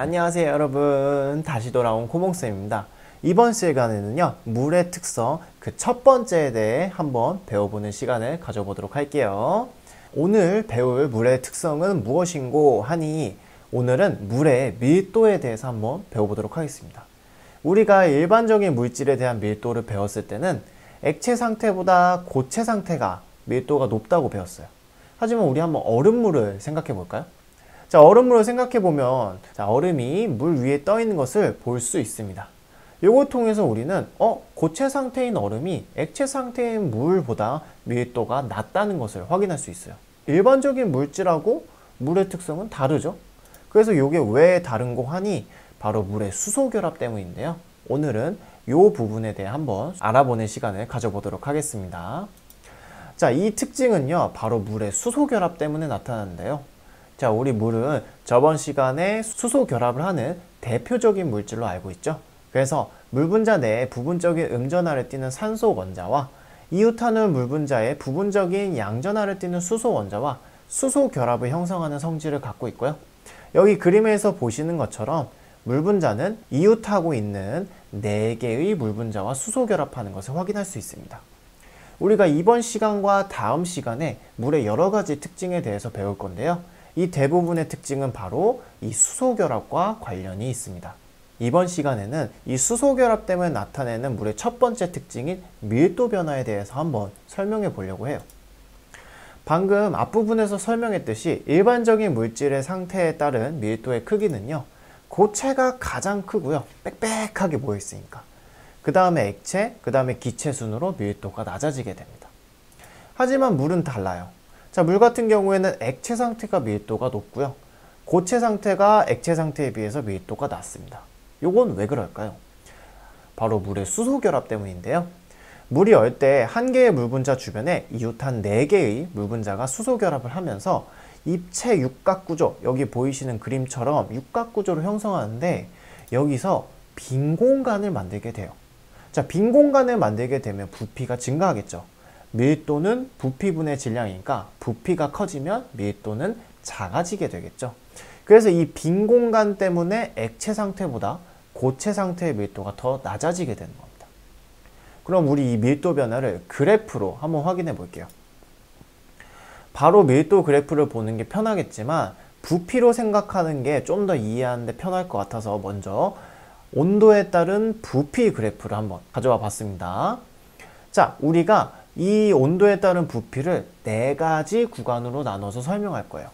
안녕하세요 여러분, 다시 돌아온 코몽쌤입니다. 이번 시간에는요 물의 특성 그 첫 번째에 대해 한번 배워보는 시간을 가져보도록 할게요. 오늘 배울 물의 특성은 무엇인고 하니, 오늘은 물의 밀도에 대해서 한번 배워보도록 하겠습니다. 우리가 일반적인 물질에 대한 밀도를 배웠을 때는 액체 상태보다 고체 상태가 밀도가 높다고 배웠어요. 하지만 우리 한번 얼음물을 생각해 볼까요? 자, 얼음물을 생각해 보면 얼음이 물 위에 떠 있는 것을 볼 수 있습니다. 이걸 통해서 우리는 고체 상태인 얼음이 액체 상태인 물보다 밀도가 낮다는 것을 확인할 수 있어요. 일반적인 물질하고 물의 특성은 다르죠. 그래서 이게 왜 다른고 하니 바로 물의 수소 결합 때문인데요. 오늘은 이 부분에 대해 한번 알아보는 시간을 가져보도록 하겠습니다. 자, 이 특징은요 바로 물의 수소 결합 때문에 나타나는데요. 자, 우리 물은 저번 시간에 수소 결합을 하는 대표적인 물질로 알고 있죠. 그래서 물 분자 내에 부분적인 음전하를 띠는 산소 원자와 이웃탄올 물 분자에 부분적인 양전하를 띠는 수소 원자와 수소 결합을 형성하는 성질을 갖고 있고요. 여기 그림에서 보시는 것처럼 물 분자는 이웃하고 있는 4개의 물 분자와 수소 결합하는 것을 확인할 수 있습니다. 우리가 이번 시간과 다음 시간에 물의 여러 가지 특징에 대해서 배울 건데요. 이 대부분의 특징은 바로 이 수소 결합과 관련이 있습니다. 이번 시간에는 이 수소 결합 때문에 나타내는 물의 첫 번째 특징인 밀도 변화에 대해서 한번 설명해 보려고 해요. 방금 앞부분에서 설명했듯이 일반적인 물질의 상태에 따른 밀도의 크기는요, 고체가 가장 크고요, 빽빽하게 모여 있으니까 그 다음에 액체, 그 다음에 기체 순으로 밀도가 낮아지게 됩니다. 하지만 물은 달라요. 자, 물 같은 경우에는 액체 상태가 밀도가 높고요, 고체 상태가 액체 상태에 비해서 밀도가 낮습니다. 요건 왜 그럴까요? 바로 물의 수소 결합 때문인데요. 물이 열 때 한 개의 물 분자 주변에 이웃한 4개의 물 분자가 수소 결합을 하면서 입체 육각 구조, 여기 보이시는 그림처럼 육각 구조를 형성하는데, 여기서 빈 공간을 만들게 돼요. 자, 빈 공간을 만들게 되면 부피가 증가하겠죠. 밀도는 부피분의 질량이니까 부피가 커지면 밀도는 작아지게 되겠죠. 그래서 이 빈 공간 때문에 액체 상태보다 고체 상태의 밀도가 더 낮아지게 되는 겁니다. 그럼 우리 이 밀도 변화를 그래프로 한번 확인해 볼게요. 바로 밀도 그래프를 보는 게 편하겠지만 부피로 생각하는 게 좀 더 이해하는 데 편할 것 같아서 먼저 온도에 따른 부피 그래프를 한번 가져와 봤습니다. 자, 우리가 이 온도에 따른 부피를 4가지 구간으로 나눠서 설명할 거예요.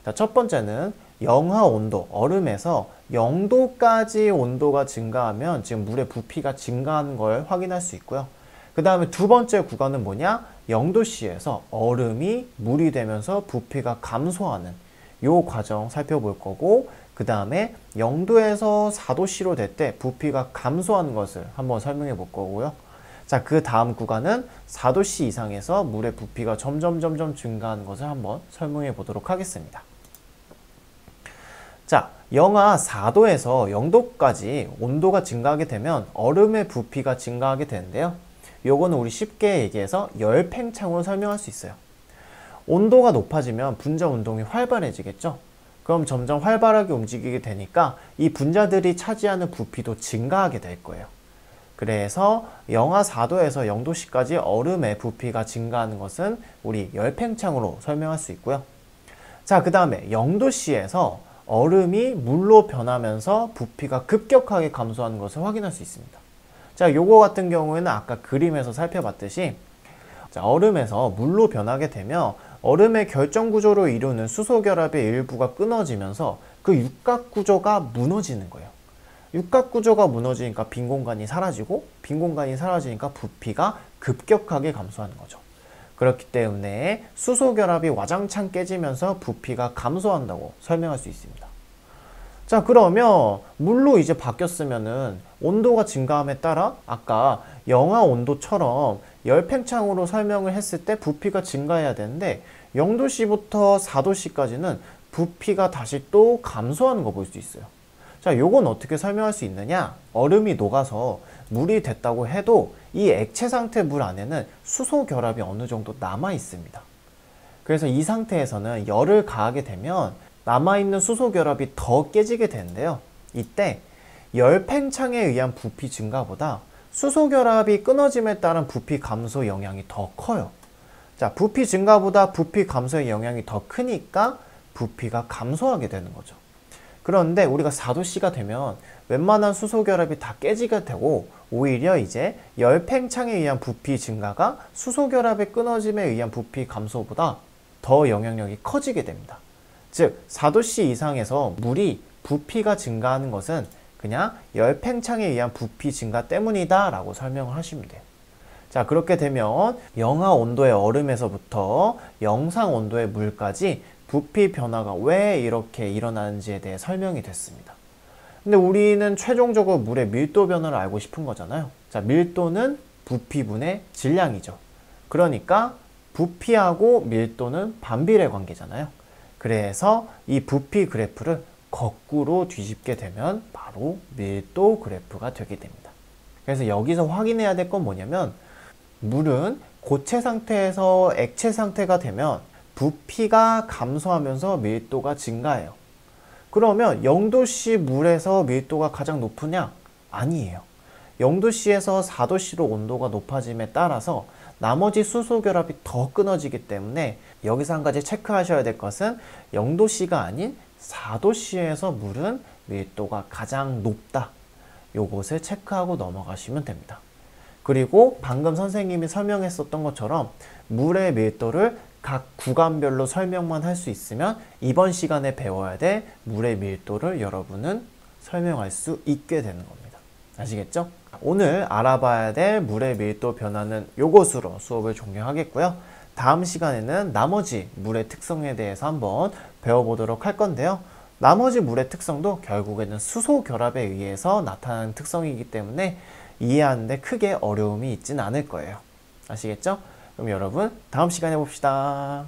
자, 첫 번째는 영하 온도, 얼음에서 0도까지 온도가 증가하면 지금 물의 부피가 증가하는 걸 확인할 수 있고요. 그 다음에 두 번째 구간은 뭐냐? 0도씨에서 얼음이 물이 되면서 부피가 감소하는 요 과정 살펴볼 거고, 그 다음에 0도에서 4도씨로 될 때 부피가 감소하는 것을 한번 설명해 볼 거고요. 자, 그 다음 구간은 4도씨 이상에서 물의 부피가 점점 증가하는 것을 한번 설명해 보도록 하겠습니다. 자, 영하 4도에서 0도까지 온도가 증가하게 되면 얼음의 부피가 증가하게 되는데요. 요거는 우리 쉽게 얘기해서 열팽창으로 설명할 수 있어요. 온도가 높아지면 분자 운동이 활발해지겠죠. 그럼 점점 활발하게 움직이게 되니까 이 분자들이 차지하는 부피도 증가하게 될 거예요. 그래서 영하 4도에서 0도씨까지 얼음의 부피가 증가하는 것은 우리 열팽창으로 설명할 수 있고요. 자, 그 다음에 0도씨에서 얼음이 물로 변하면서 부피가 급격하게 감소하는 것을 확인할 수 있습니다. 자, 요거 같은 경우에는 아까 그림에서 살펴봤듯이, 자, 얼음에서 물로 변하게 되면 얼음의 결정 구조로 이루는 수소 결합의 일부가 끊어지면서 그 육각 구조가 무너지는 거예요. 육각 구조가 무너지니까 빈 공간이 사라지고, 빈 공간이 사라지니까 부피가 급격하게 감소하는 거죠. 그렇기 때문에 수소 결합이 와장창 깨지면서 부피가 감소한다고 설명할 수 있습니다. 자, 그러면 물로 이제 바뀌었으면은 온도가 증가함에 따라 아까 영하 온도처럼 열팽창으로 설명을 했을 때 부피가 증가해야 되는데, 0도씨부터 4도씨까지는 부피가 다시 또 감소하는 거 볼 수 있어요. 자, 요건 어떻게 설명할 수 있느냐? 얼음이 녹아서 물이 됐다고 해도 이 액체 상태 물 안에는 수소 결합이 어느 정도 남아 있습니다. 그래서 이 상태에서는 열을 가하게 되면 남아있는 수소 결합이 더 깨지게 되는데요. 이때 열팽창에 의한 부피 증가보다 수소결합이 끊어짐에 따른 부피 감소 영향이 더 커요. 자, 부피 증가보다 부피 감소의 영향이 더 크니까 부피가 감소하게 되는 거죠. 그런데 우리가 4도씨가 되면 웬만한 수소결합이 다 깨지게 되고 오히려 이제 열팽창에 의한 부피 증가가 수소결합의 끊어짐에 의한 부피 감소보다 더 영향력이 커지게 됩니다. 즉 4도씨 이상에서 물이 부피가 증가하는 것은 그냥 열팽창에 의한 부피 증가 때문이다 라고 설명을 하시면 돼요. 자, 그렇게 되면 영하 온도의 얼음에서부터 영상 온도의 물까지 부피 변화가 왜 이렇게 일어나는지에 대해 설명이 됐습니다. 근데 우리는 최종적으로 물의 밀도 변화를 알고 싶은 거잖아요. 자, 밀도는 부피분의 질량이죠. 그러니까 부피하고 밀도는 반비례 관계잖아요. 그래서 이 부피 그래프를 거꾸로 뒤집게 되면 바로 밀도 그래프가 되게 됩니다. 그래서 여기서 확인해야 될 건 뭐냐면 물은 고체 상태에서 액체 상태가 되면 부피가 감소하면서 밀도가 증가해요. 그러면 0도씨 물에서 밀도가 가장 높으냐? 아니에요. 0도씨에서 4도씨로 온도가 높아짐에 따라서 나머지 수소결합이 더 끊어지기 때문에 여기서 한 가지 체크하셔야 될 것은 0도씨가 아닌 4도씨에서 물은 밀도가 가장 높다. 요것을 체크하고 넘어가시면 됩니다. 그리고 방금 선생님이 설명했었던 것처럼 물의 밀도를 각 구간별로 설명만 할 수 있으면 이번 시간에 배워야 될 물의 밀도를 여러분은 설명할 수 있게 되는 겁니다. 아시겠죠? 오늘 알아봐야 될 물의 밀도 변화는 요것으로 수업을 종료하겠고요. 다음 시간에는 나머지 물의 특성에 대해서 한번 배워보도록 할 건데요. 나머지 물의 특성도 결국에는 수소 결합에 의해서 나타나는 특성이기 때문에 이해하는 데 크게 어려움이 있진 않을 거예요. 아시겠죠? 그럼 여러분 다음 시간에 봅시다.